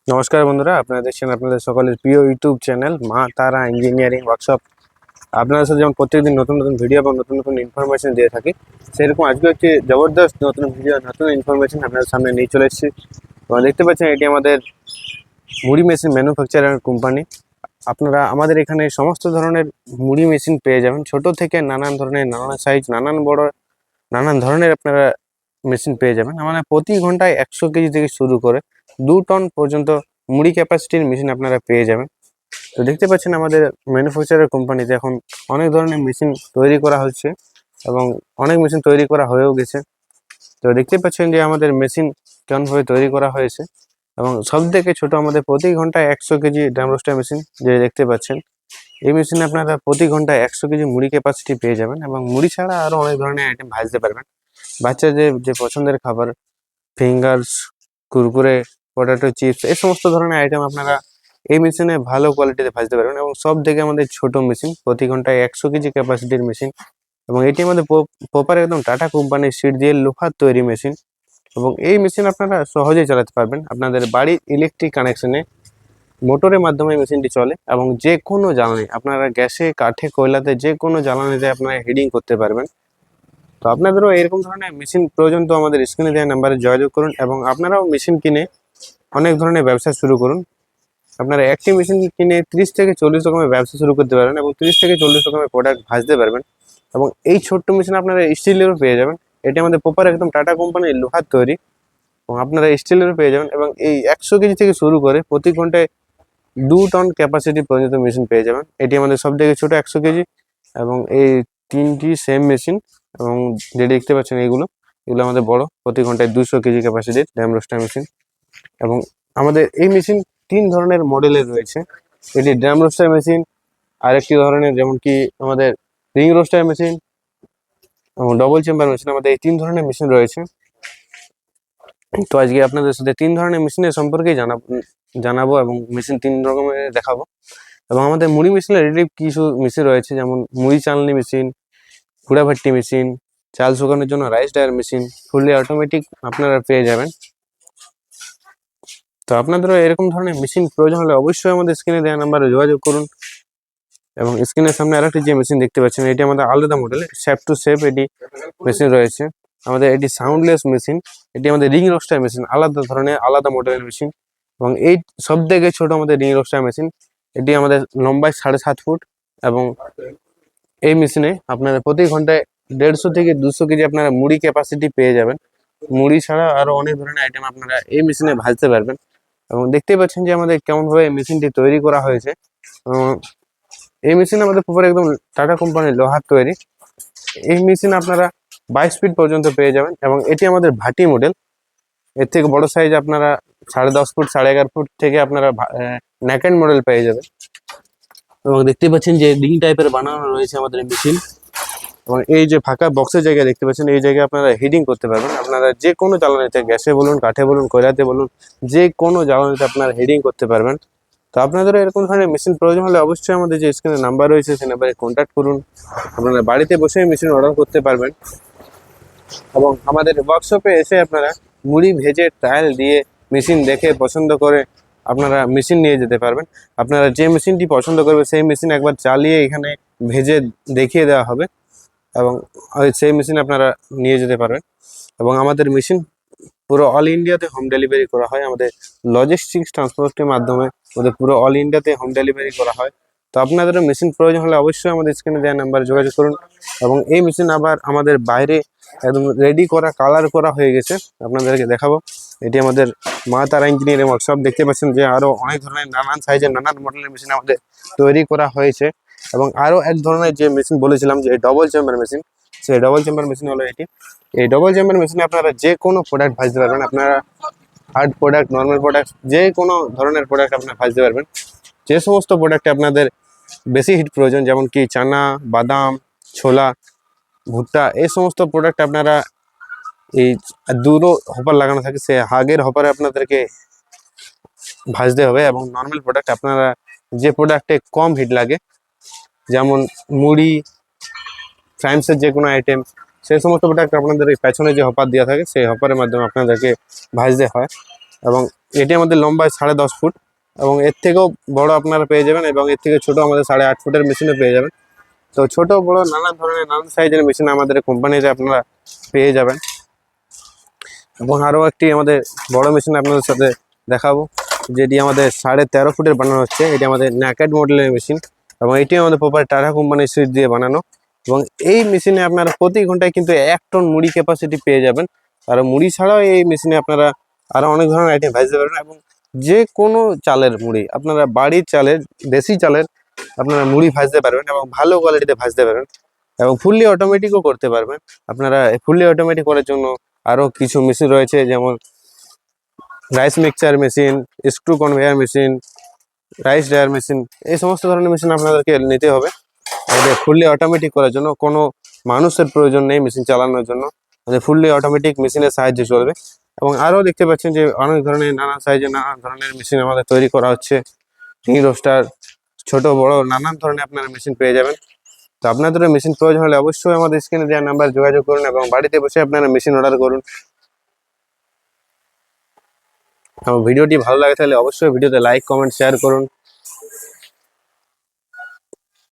নমস্কার বন্ধুরা, আপনারা দেখছেন আপনাদের সকলের প্রিয় ইউটিউব চ্যানেল মা তারা ইঞ্জিনিয়ারিং ওয়ার্কশপ। আপনাদের সাথে যেমন প্রত্যেকদিন নতুন নতুন ভিডিও এবং নতুন নতুন ইনফরমেশন দিয়ে থাকি, সেরকম আজকে একটি জবরদস্ত নতুন ভিডিও নতুন ইনফরমেশন আপনাদের সামনে নিয়ে চলে এসেছি। এবং দেখতে পাচ্ছেন এটি আমাদের মুড়ি মেশিন ম্যানুফ্যাকচারার কোম্পানি। আপনারা আমাদের এখানে সমস্ত ধরনের মুড়ি মেশিন পেয়ে যাবেন, ছোট থেকে নানান ধরনের, নানান সাইজ, নানান বড়, নানান ধরনের আপনারা মেশিন পেয়ে যাবেন। আমাদের প্রতি ঘন্টায় 100 কেজি থেকে শুরু করে 2 টন পর্যন্ত মুড়ি ক্যাপাসিটির মেশিন আপনারা পেয়ে যাবেন। তো দেখতে পাচ্ছেন আমাদের ম্যানুফ্যাকচারার কোম্পানিতে এখন অনেক ধরনের মেশিন তৈরি করা হচ্ছে এবং অনেক মেশিন তৈরি করা হয়েও গেছে। তো দেখতে পাচ্ছেন যে আমাদের মেশিন কেমনভাবে তৈরি করা হয়েছে এবং সব থেকে ছোট আমাদের প্রতি ঘন্টায় 100 কেজি ড্রাম রোস্টার মেশিন যে দেখতে পাচ্ছেন, এই মেশিনে আপনারা প্রতি ঘন্টায় 100 কেজি মুড়ি ক্যাপাসিটি পেয়ে যাবেন এবং মুড়ি ছাড়া আরও অনেক ধরনের আইটেম ভাজতে পারবেন। বাচ্চাদের যে পছন্দের খাবার, ফিঙ্গার্স, কুরকুরে, পটেটো চিপস, এই সমস্ত ধরনের আইটেম আপনারা এই মেশিনে ভালো কোয়ালিটিতে ভাজতে পারবেন। এবং সব থেকে আমাদের ছোট মেশিন, প্রতি ঘন্টায় 100 কেজি ক্যাপাসিটির মেশিন, এবং এটি আমাদের প্রপার একদম টাটা কোম্পানির সিট দিয়ে লোহার তৈরি মেশিন। এবং এই মেশিন আপনারা সহজেই চালাতে পারবেন। আপনাদের বাড়ির ইলেকট্রিক কানেকশনে মোটরের মাধ্যমে মেশিনটি চলে এবং যে কোনো জ্বালানি, আপনারা গ্যাসে, কাঠে, কয়লাতে যে কোনো জ্বালানিতে আপনারা হিটিং করতে পারবেন। তো আপনাদেরও এরকম ধরনের মেশিন প্রয়োজন, তো আমাদের স্ক্রিনে দেওয়া নাম্বারে যোগাযোগ করুন এবং আপনারাও মেশিন কিনে অনেক ধরনের ব্যবসা শুরু করুন। আপনারা একটি মেশিন কিনে 30 থেকে 40 রকমের ব্যবসা শুরু করতে পারবেন এবং 30 থেকে 40 রকমের প্রোডাক্ট ভাজতে পারবেন। এবং এই ছোট্ট মেশিন আপনারা স্টিলেরও পেয়ে যাবেন। এটি আমাদের প্রপার একদম টাটা কোম্পানির লোহার তৈরি এবং আপনারা স্টিলেরও পেয়ে যাবেন। এবং এই 100 কেজি থেকে শুরু করে প্রতি ঘন্টায় 2 টন ক্যাপাসিটি পর্যন্ত মেশিন পেয়ে যাবেন। এটি আমাদের সব থেকে ছোটো 100 কেজি এবং এই তিনটি সেম মেশিন। এবং যেটি দেখতে পাচ্ছেন এগুলো আমাদের বড়, প্রতি ঘন্টায় 200 কেজি ক্যাপাসিটির ড্যাম রোস্টার মেশিন। এবং আমাদের এই মেশিন 3 ধরনের মডেলের রয়েছে। এটি ড্রাম রোস্টার মেশিন, আরেকটি ধরনের যেমন কি আমাদের রিং রোস্টার মেশিন এবং ডবল চেম্বার মেশিন। আমাদের এই 3 ধরনের মেশিন রয়েছে। তো আজকে আপনাদের সাথে 3 ধরনের মেশিনের সম্পর্কে জানাবো এবং মেশিন 3 রকমের দেখাবো। এবং আমাদের মুড়ি মেশিনের রিলেটিভ কিছু মেশিন রয়েছে, যেমন মুড়ি চালনি মেশিন, গুঁড়া ভাট্টি মেশিন, চাল শুকানোর জন্য rice dryer machine, fully automatic আপনারা পেয়ে যাবেন। তো আপনাদেরও এরকম ধরনের মেশিন প্রয়োজন হলে অবশ্যই আমাদের স্ক্রিনে দেওয়া নাম্বারে যোগাযোগ করুন। এবং স্ক্রিনের সামনে আরেকটি যে মেশিন দেখতে পাচ্ছেন, এটি আমাদের আলাদা মডেল, শেপ টু শেপ এটি মেশিন রয়েছে। আমাদের এটি সাউন্ডলেস মেশিন, এটি আমাদের রিং রোস্টার মেশিন, আলাদা ধরনের আলাদা মডেলের মেশিন। এবং এই সব থেকে ছোট আমাদের রিং রোস্টার মেশিন, এটি আমাদের লম্বায় 7.5 ফুট। এবং এই মেশিনে আপনারা প্রতি ঘন্টায় 150 থেকে 200 কেজি আপনারা মুড়ি ক্যাপাসিটি পেয়ে যাবেন। মুড়ি ছাড়া আরো অনেক ধরনের আইটেম আপনারা এই মেশিনে ভাজতে পারবেন। এবং দেখতেই পাচ্ছেন যে আমাদের কেমনভাবে মেশিনটি তৈরি করা হয়েছে। এই মেশিন আমাদের পুরো একদম টাটা কোম্পানির লোহার তৈরি। এই মেশিন আপনারা 22 ফিট পর্যন্ত পেয়ে যাবেন। এবং এটি আমাদের ভাটি মডেল, এর থেকে বড় সাইজ আপনারা 10.5 ফুট, 11.5 ফুট থেকে আপনারা নেকেড মডেল পেয়ে যাবেন। এবং দেখতে পাচ্ছেন যে রিং টাইপের বানানো রয়েছে আমাদের মেশিন। এবং এই যে ফাঁকা বক্সের জায়গা দেখতে পাচ্ছেন, এই জায়গায় আপনারা হিটিং করতে পারবেন। আপনারা যে কোনো জ্বালানিতে, গ্যাসে বলুন, কাঠে বলুন, কয়লাতে বলুন, যে কোনো জ্বালানিতে আপনারা হিটিং করতে পারবেন। তো আপনাদেরও এরকম ধরনের মেশিন প্রয়োজন হলে অবশ্যই আমাদের যে স্ক্রিনে নাম্বার রয়েছে সেই নাম্বারে কন্ট্যাক্ট করুন। আপনারা বাড়িতে বসে মেশিন অর্ডার করতে পারবেন এবং আমাদের ওয়ার্কশপে এসে আপনারা মুড়ি ভেজে ট্রায়াল দিয়ে মেশিন দেখে পছন্দ করে আপনারা মেশিন নিয়ে যেতে পারবেন। আপনারা যে মেশিনটি পছন্দ করবে সেই মেশিন একবার চালিয়ে এখানে ভেজে দেখিয়ে দেওয়া হবে এবং সেই মেশিন আপনারা নিয়ে যেতে পারবেন। এবং আমাদের মেশিন পুরো অল ইন্ডিয়াতে হোম ডেলিভারি করা হয়। আমাদের লজিস্টিক্স ট্রান্সপোর্টের মাধ্যমে আমাদের পুরো অল ইন্ডিয়াতে হোম ডেলিভারি করা হয়। তো আপনাদেরও মেশিন প্রয়োজন হলে অবশ্যই আমাদের স্ক্রিনে দেওয়া নাম্বারে যোগাযোগ করুন। এবং এই মেশিন আবার আমাদের বাইরে একদম রেডি করা, কালার করা হয়ে গেছে, আপনাদেরকে দেখাবো। এটি আমাদের মা তারা ইঞ্জিনিয়ারিং ওয়ার্কশপ। দেখতে পাচ্ছেন যে আরও অনেক ধরনের নানান সাইজের, নানান মডেলের মেশিন আমাদের তৈরি করা হয়েছে। এবং আরও এক ধরনের যে মেশিন বলেছিলাম যে ডবল চেম্বার মেশিন, সেই ডবল চেম্বার মেশিন হলো এটি। এই ডবল চেম্বার মেশিনে আপনারা যে কোনো প্রোডাক্ট ভাজতে পারবেন। আপনারা হার্ড প্রোডাক্ট, নর্মাল প্রোডাক্ট, যে কোনো ধরনের প্রোডাক্ট আপনারা ভাজতে পারবেন। যে সমস্ত প্রোডাক্টে আপনাদের বেশি হিট প্রয়োজন, যেমন কি চানা, বাদাম, ছোলা, ভুট্টা, এই সমস্ত প্রোডাক্ট আপনারা এই দুটো হপার লাগানো থাকে, সে হাগের হপারে আপনাদেরকে ভাজতে হবে। এবং নর্মাল প্রোডাক্ট আপনারা যে প্রোডাক্টে কম হিট লাগে, যেমন মুড়ি, ফ্রাইমসের যে কোনো আইটেম, সেই সমস্ত প্রোডাক্ট আপনাদের পেছনে যে হপার দেওয়া থাকে সেই হপারের মাধ্যমে আপনাদেরকে ভাজতে হয়। এবং এটি আমাদের লম্বায় 10.5 ফুট এবং এর থেকেও বড় আপনারা পেয়ে যাবেন, এবং এর থেকে ছোট আমাদের 8.5 ফুটের মেশিনও পেয়ে যাবেন। তো ছোট বড় নানান ধরনের নানান সাইজের মেশিন আমাদের কোম্পানিতে আপনারা পেয়ে যাবেন। এবং আরও একটি আমাদের বড় মেশিন আপনাদের সাথে দেখাবো, যেটি আমাদের 13.5 ফুটের বানানো হচ্ছে। এটি আমাদের ন্যাকেড মডেলের মেশিন এবং এটি আমাদের প্রপার টাটা কোম্পানির সুইচ দিয়ে বানানো। এবং এই মেশিনে আপনারা প্রতি ঘন্টায় কিন্তু 1 টন মুড়ি ক্যাপাসিটি পেয়ে যাবেন। আর মুড়ি ছাড়াও এই মেশিনে আপনারা আরও অনেক ধরনের আইটেম ভাজতে পারবেন, এবং যে কোনো চালের মুড়ি, আপনারা বাড়ির চালের, দেশি চালের আপনারা মুড়ি ভাজতে পারবেন এবং ভালো কোয়ালিটিতে ভাজতে পারবেন, এবং ফুললি অটোমেটিকও করতে পারবেন। আপনারা ফুললি অটোমেটিক করার জন্য আরও কিছু মেশিন রয়েছে, যেমন rice mixture machine, screw conveyor machine, rice dryer machine, এই সমস্ত ধরনের মেশিন আপনাদেরকে নিতে হবে। আমাদের ফুললি অটোমেটিক করার জন্য কোনো মানুষের প্রয়োজন নেই মেশিন চালানোর জন্য, আমাদের ফুললি অটোমেটিক মেশিনের সাহায্যে চলবে। এবং আরও দেখতে পাচ্ছেন যে অনেক ধরনের নানান সাইজে নানান ধরনের মেশিন আমাদের তৈরি করা হচ্ছে। টি রোস্টার, ছোট বড় নানান ধরনের আপনারা মেশিন পেয়ে যাবেন। তো আপনাদের মেশিন প্রয়োজন হলে অবশ্যই আমাদের স্ক্রিনে দেওয়া নাম্বার যোগাযোগ করুন এবং বাড়িতে বসে আপনারা মেশিন অর্ডার করুন। এবং ভিডিওটি ভালো লাগে তাহলে অবশ্যই ভিডিওতে লাইক, কমেন্ট, শেয়ার করুন।